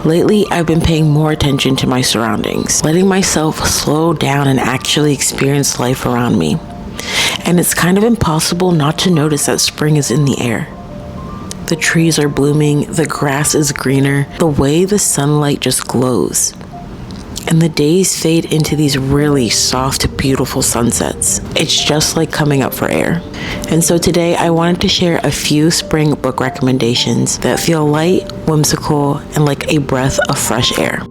Lately, I've been paying more attention to my surroundings, letting myself slow down and actually experience life around me. And it's kind of impossible not to notice that spring is in the air. The trees are blooming, the grass is greener, the way the sunlight just glows. And the days fade into these really soft, beautiful sunsets. It's just like coming up for air. And so today I wanted to share a few spring book recommendations that feel light, whimsical, and like a breath of fresh air.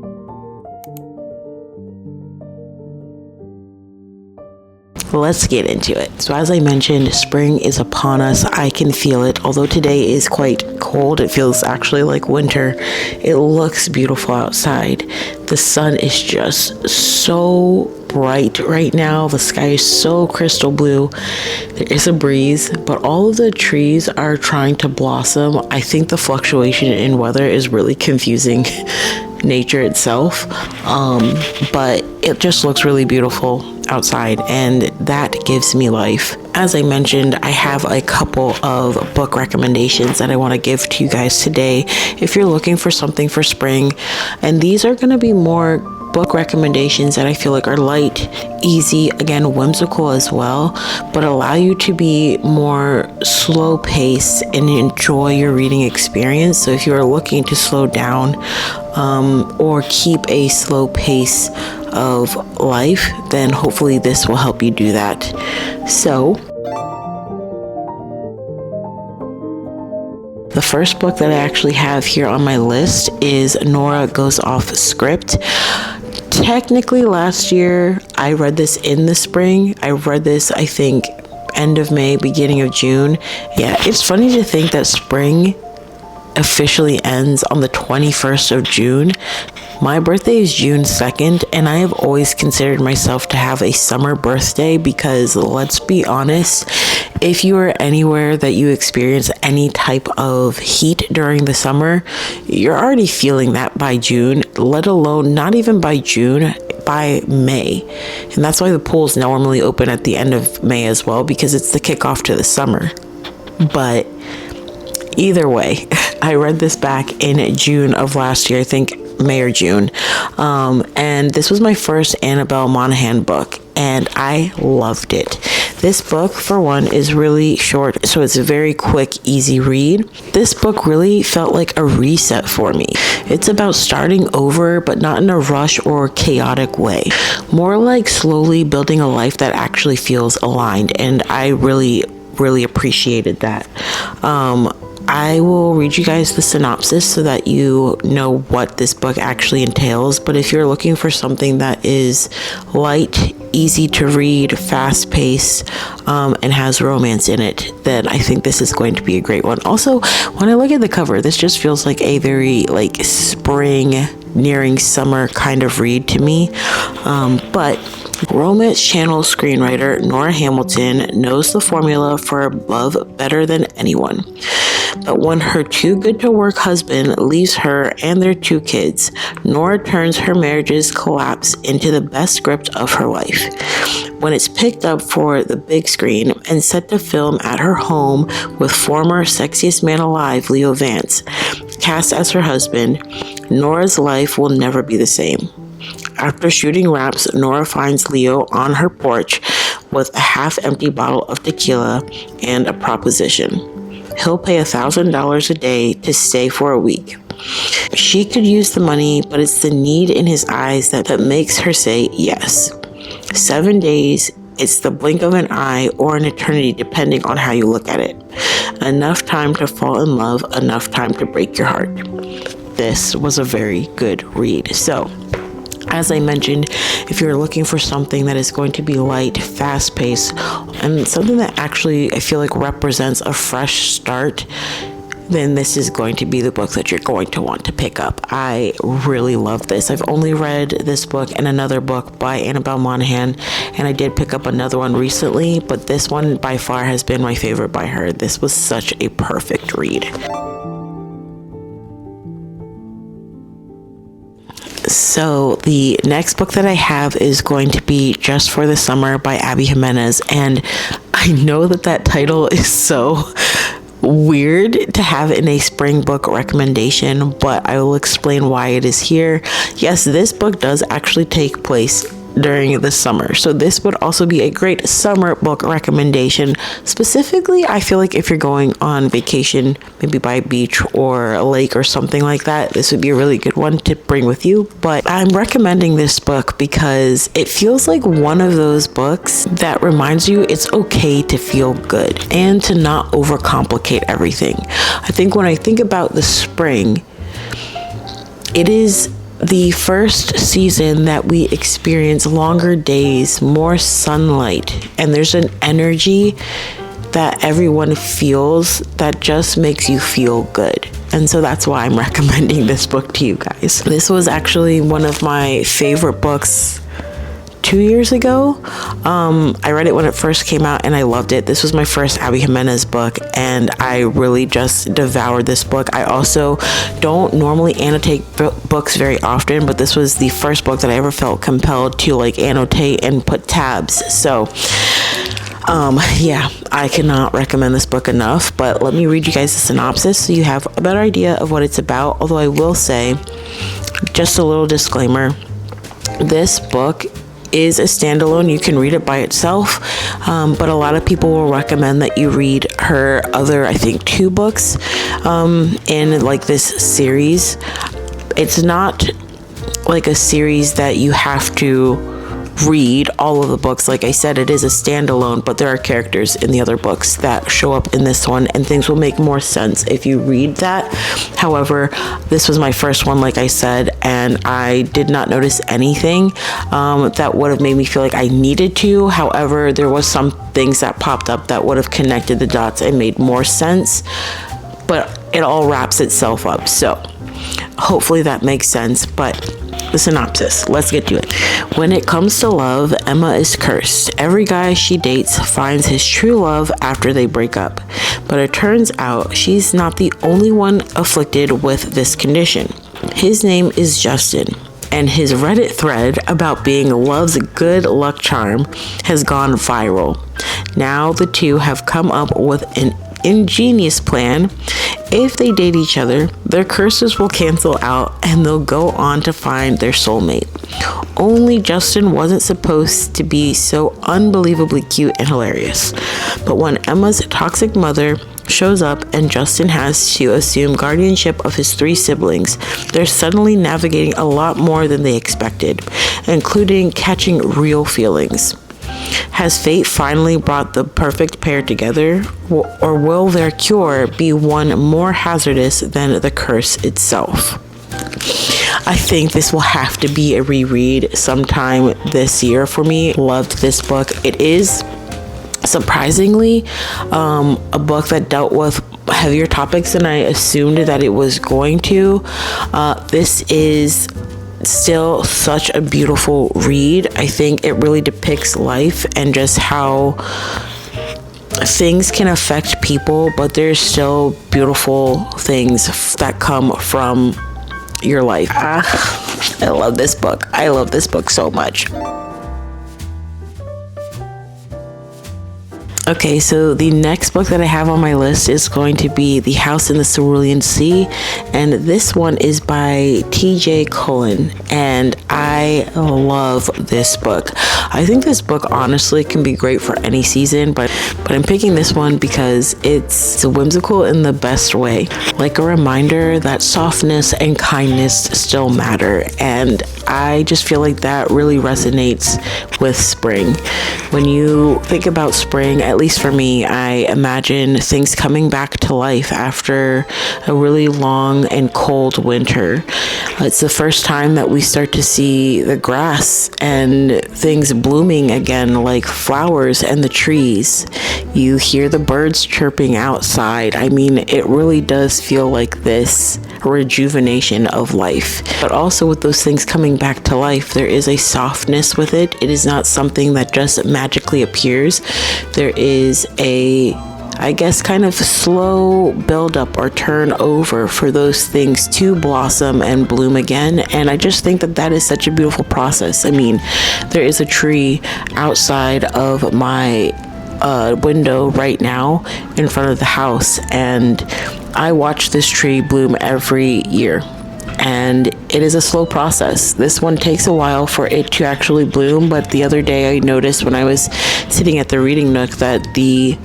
Let's get into it. So as I mentioned, spring is upon us. I can feel it. Although today is quite cold, it feels actually like winter. It looks beautiful outside. The sun is just so bright right now. The sky is so crystal blue. There is a breeze, but all of the trees are trying to blossom. I think the fluctuation in weather is really confusing nature itself, but it just looks really beautiful outside, and that gives me life. As I mentioned, I have a couple of book recommendations that I want to give to you guys today if you're looking for something for spring. And these are going to be more book recommendations that I feel like are light, easy, again whimsical as well, but allow you to be more slow paced and enjoy your reading experience. So if you're looking to slow down or keep a slow pace of life, then hopefully this will help you do that. So the first book that I actually have here on my list is Nora Goes Off Script. Technically last year I read this in the spring. I read this, I think, end of May, beginning of June. Yeah, it's funny to think that spring officially ends on the 21st of June. My birthday is June 2nd, and I have always considered myself to have a summer birthday because, let's be honest, if you are anywhere that you experience any type of heat during the summer, you're already feeling that by June, let alone not even by June, by May. And that's why the pools normally open at the end of May as well, because it's the kickoff to the summer. But either way, I read this back in June of last year, I think May or June. And this was my first Annabelle Monaghan book, and I loved it. This book, for one, is really short, so it's a very quick, easy read. This book really felt like a reset for me. It's about starting over, but not in a rush or chaotic way. More like slowly building a life that actually feels aligned, and I really appreciated that. I will read you guys the synopsis so that you know what this book actually entails. But if you're looking for something that is light, easy to read, fast-paced, and has romance in it, then I think this is going to be a great one. Also, when I look at the cover, this just feels like a very spring, nearing summer kind of read to me. But Romance Channel screenwriter Nora Hamilton knows the formula for love better than anyone. But when her too-good-to-work husband leaves her and their 2 kids, Nora turns her marriage's collapse into the best script of her life. When it's picked up for the big screen and set to film at her home with former sexiest man alive, Leo Vance, cast as her husband, Nora's life will never be the same. After shooting wraps, Nora finds Leo on her porch with a half-empty bottle of tequila and a proposition. He'll pay $1,000 a day to stay for a week. She could use the money, but it's the need in his eyes that makes her say yes. 7 days, it's the blink of an eye or an eternity depending on how you look at it. Enough time to fall in love, enough time to break your heart. This was a very good read. So, as I mentioned, if you're looking for something that is going to be light, fast-paced, and something that actually I feel like represents a fresh start, then this is going to be the book that you're going to want to pick up. I really love this. I've only read this book and another book by Annabelle Monaghan, and I did pick up another one recently, but this one by far has been my favorite by her. This was such a perfect read. So the next book that I have is going to be Just for the Summer by Abby Jimenez, and I know that title is so weird to have in a spring book recommendation, but I will explain why it is here. Yes, this book does actually take place during the summer, so this would also be a great summer book recommendation. Specifically, I feel like if you're going on vacation, maybe by a beach or a lake or something like that, this would be a really good one to bring with you. But I'm recommending this book because it feels like one of those books that reminds you it's okay to feel good and to not overcomplicate everything. I think when I think about the spring, it is the first season that we experience longer days, more sunlight, and there's an energy that everyone feels that just makes you feel good. And so that's why I'm recommending this book to you guys. This was actually one of my favorite books 2 years ago. I read it when it first came out and I loved it. This was my first Abby Jimenez book and I really just devoured this book. I also don't normally annotate books very often, but this was the first book that I ever felt compelled to like annotate and put tabs. So yeah, I cannot recommend this book enough, but let me read you guys the synopsis so you have a better idea of what it's about. Although I will say, just a little disclaimer, this book is a standalone. You can read it by itself, but a lot of people will recommend that you read her other, I think, 2 books in like this series. It's not like a series that you have to read all of the books. Like I said, it is a standalone, but there are characters in the other books that show up in this one and things will make more sense if you read that. However, this was my first one, like I said, and I did not notice anything that would have made me feel like I needed to. However, there was some things that popped up that would have connected the dots and made more sense, but it all wraps itself up. So hopefully that makes sense. But the synopsis, let's get to it. When it comes to love, Emma is cursed. Every guy she dates finds his true love after they break up. But it turns out she's not the only one afflicted with this condition. His name is Justin, and his Reddit thread about being love's good luck charm has gone viral. Now the two have come up with an ingenious plan. If they date each other, their curses will cancel out and they'll go on to find their soulmate. Only Justin wasn't supposed to be so unbelievably cute and hilarious. But when Emma's toxic mother shows up and Justin has to assume guardianship of his 3 siblings, they're suddenly navigating a lot more than they expected, including catching real feelings. Has fate finally brought the perfect pair together, or will their cure be one more hazardous than the curse itself? I think this will have to be a reread sometime this year for me. Loved this book. It is surprisingly a book that dealt with heavier topics than I assumed that it was going to. This is still such a beautiful read. I think it really depicts life and just how things can affect people, but there's still beautiful things that come from your life. I love this book. I love this book so much. Okay, so the next book that I have on my list is going to be The House in the Cerulean Sea, and this one is by T.J. Cullen, and I love this book. I think this book honestly can be great for any season, but I'm picking this one because it's whimsical in the best way, like a reminder that softness and kindness still matter, and I just feel like that really resonates with spring. When you think about spring, at least for me, I imagine things coming back to life after a really long and cold winter. It's the first time that we start to see the grass and things blooming again, like flowers and the trees. You hear the birds chirping outside. I mean, it really does feel like this rejuvenation of life. But also with those things coming back to life, there is a softness with it. It is not something that just magically appears. There is a, I guess, kind of slow build up or turn over for those things to blossom and bloom again. And I just think that that is such a beautiful process. I mean, there is a tree outside of my a window right now in front of the house, and I watch this tree bloom every year. And it is a slow process. This one takes a while for it to actually bloom, but the other day I noticed when I was sitting at the reading nook that the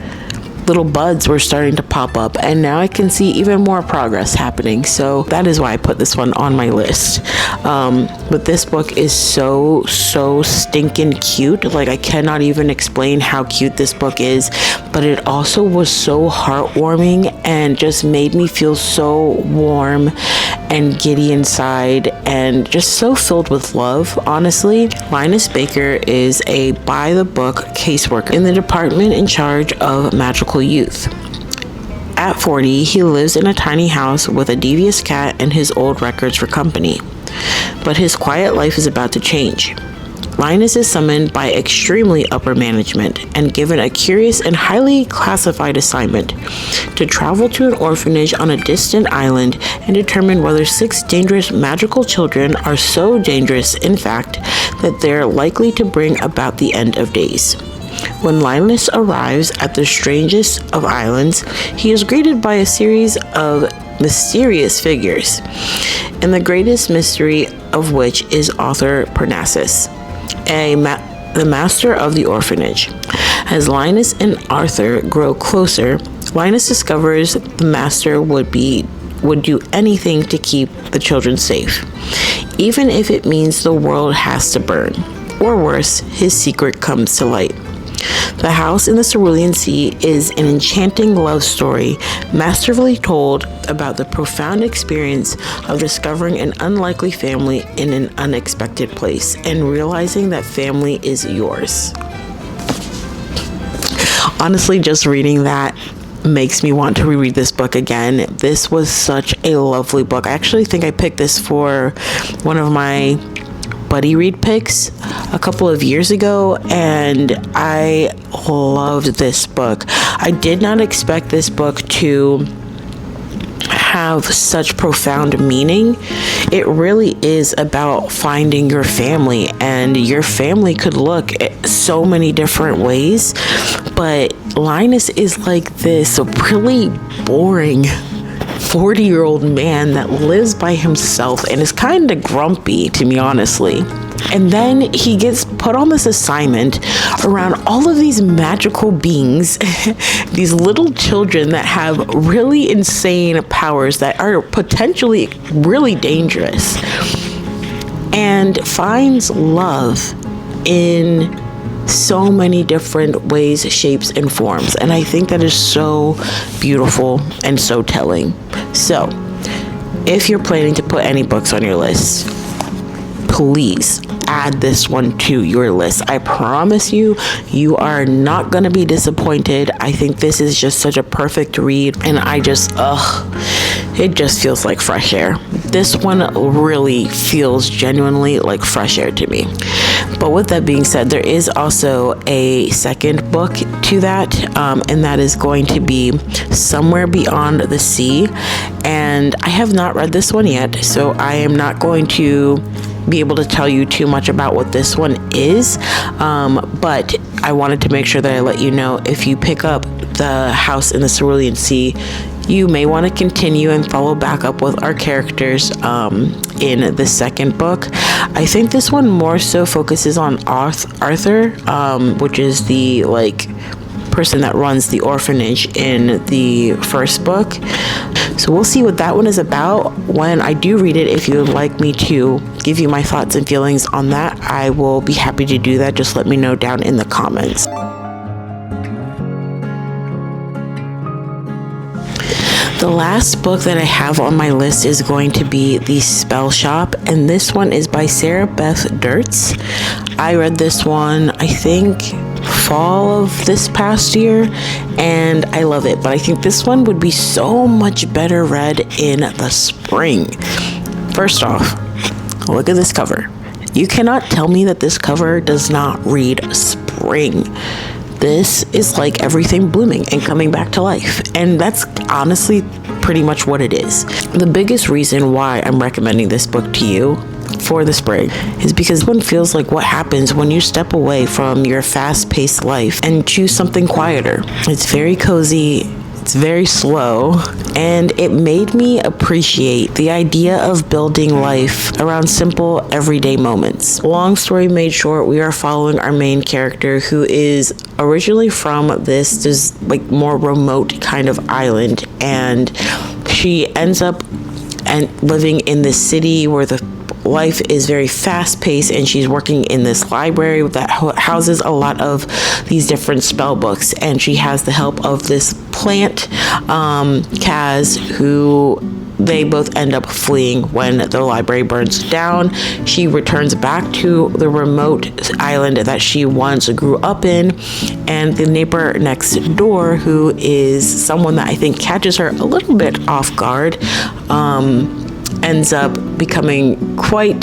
little buds were starting to pop up, and now I can see even more progress happening. So that is why I put this one on my list. But this book is so stinking cute. Like, I cannot even explain how cute this book is, but it also was so heartwarming and just made me feel so warm and giddy inside and just so filled with love. Honestly, Linus Baker is a by-the-book caseworker in the department in charge of magical youth. At 40, he lives in a tiny house with a devious cat and his old records for company. But his quiet life is about to change. Linus is summoned by extremely upper management and given a curious and highly classified assignment to travel to an orphanage on a distant island and determine whether 6 dangerous magical children are so dangerous, in fact, that they're likely to bring about the end of days. When Linus arrives at the strangest of islands, he is greeted by a series of mysterious figures, and the greatest mystery of which is author Parnassus, the master of the orphanage. As Linus and Arthur grow closer, Linus discovers the master would do anything to keep the children safe, even if it means the world has to burn, or worse, his secret comes to light. The House in the Cerulean Sea is an enchanting love story, masterfully told about the profound experience of discovering an unlikely family in an unexpected place and realizing that family is yours. Honestly, just reading that makes me want to reread this book again. This was such a lovely book. I actually think I picked this for one of my buddy read picks a couple of years ago, and I loved this book. I did not expect this book to have such profound meaning. It really is about finding your family, and your family could look at so many different ways, but Linus is like this really boring 40-year-old man that lives by himself and is kind of grumpy, to me, honestly. And then he gets put on this assignment around all of these magical beings, these little children that have really insane powers that are potentially really dangerous, and finds love in so many different ways, shapes, and forms. And I think that is so beautiful and so telling. So, if you're planning to put any books on your list, please add this one to your list. I promise you, you are not going to be disappointed. I think this is just such a perfect read, and it just feels like fresh air. This one really feels genuinely like fresh air to me. But with that being said, there is also a second book to that, and that is going to be Somewhere Beyond the Sea. And I have not read this one yet, so I am not going to be able to tell you too much about what this one is, but I wanted to make sure that I let you know, if you pick up The House in the Cerulean Sea, you may want to continue and follow back up with our characters in the second book. I think this one more so focuses on Arthur, which is the person that runs the orphanage in the first book. So we'll see what that one is about when I do read it. If you would like me to give you my thoughts and feelings on that, I will be happy to do that. Just let me know down in the comments. The last book that I have on my list is going to be The Spellshop, and this one is by Sarah Beth Dirtz. I read this one, I think, fall of this past year, and I love it, but I think this one would be so much better read in the spring. First off, look at this cover. You cannot tell me that this cover does not read spring. This is like everything blooming and coming back to life, and that's honestly pretty much what it is. The biggest reason why I'm recommending this book to you, for the spring is because one feels like what happens when you step away from your fast-paced life and choose something quieter. It's very cozy, it's very slow, and it made me appreciate the idea of building life around simple everyday moments. Long story made short, we are following our main character, who is originally from this like more remote kind of island, and she ends up living in this city where the life is very fast-paced, and she's working in this library that houses a lot of these different spell books, and she has the help of this plant, Kaz, who they both end up fleeing when the library burns down. She returns back to the remote island that she once grew up in, and the neighbor next door, who is someone that I think catches her a little bit off guard, ends up becoming quite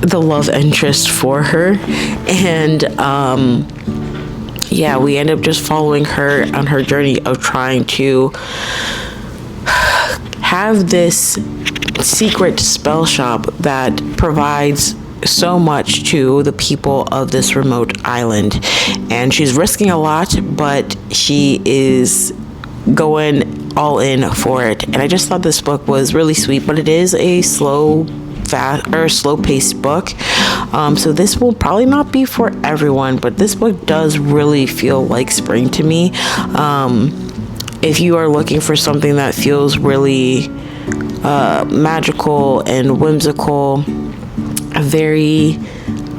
the love interest for her. And yeah, we end up just following her on her journey of trying to have this secret spell shop that provides so much to the people of this remote island. And she's risking a lot, but she is going all in for it. And I just thought this book was really sweet, but it is a slow-paced book, so this will probably not be for everyone, but this book does really feel like spring to me. If you are looking for something that feels really magical and whimsical,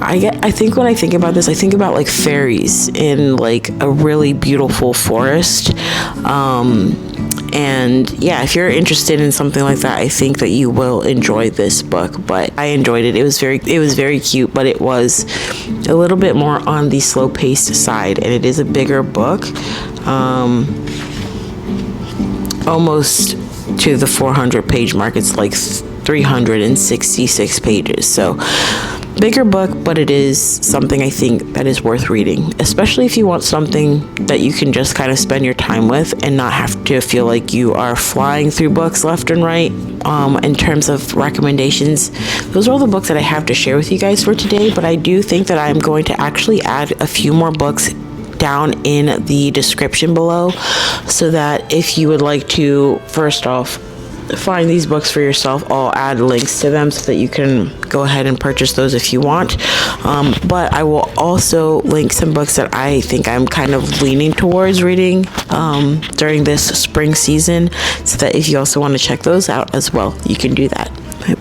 I think when I think about this, I think about like Faeries in like a really beautiful forest. And yeah, if you're interested in something like that, I think that you will enjoy this book. But I enjoyed it. It was very cute, but it was a little bit more on the slow-paced side, and it is a bigger book, almost to the 400-page mark. It's like 366 pages. So bigger book, but it is something I think that is worth reading, especially if you want something that you can just kind of spend your time with and not have to feel like you are flying through books left and right. In terms of recommendations, those are all the books that I have to share with you guys for today, but I do think that I'm going to actually add a few more books down in the description below, so that if you would like to, first off, find these books for yourself, I'll add links to them so that you can go ahead and purchase those if you want. But I will also link some books that I think I'm kind of leaning towards reading during this spring season, so that if you also want to check those out as well, you can do that.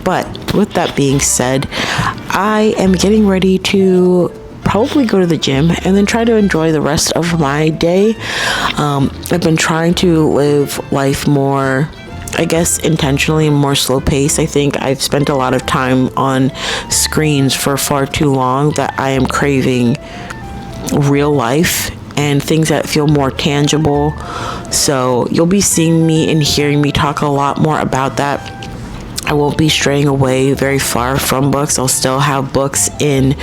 But with that being said, I am getting ready to probably go to the gym and then try to enjoy the rest of my day. I've been trying to live life more, I guess, intentionally, more slow pace. I think I've spent a lot of time on screens for far too long, that I am craving real life and things that feel more tangible. So you'll be seeing me and hearing me talk a lot more about that. I won't be straying away very far from books. I'll still have books in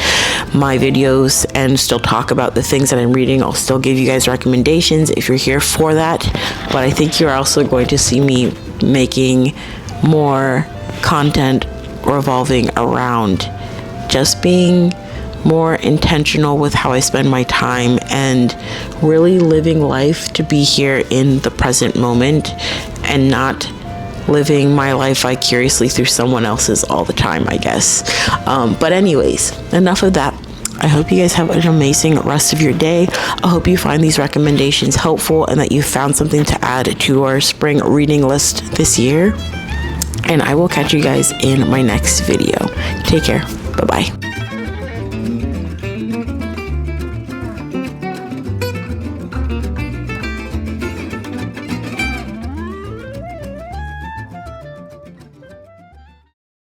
my videos and still talk about the things that I'm reading. I'll still give you guys recommendations if you're here for that. But I think you're also going to see me making more content revolving around just being more intentional with how I spend my time and really living life to be here in the present moment and not living my life vicariously through someone else's all the time, I guess. But anyways, enough of that. I hope you guys have an amazing rest of your day. I hope you find these recommendations helpful and that you found something to add to our spring reading list this year. And I will catch you guys in my next video. Take care. Bye-bye.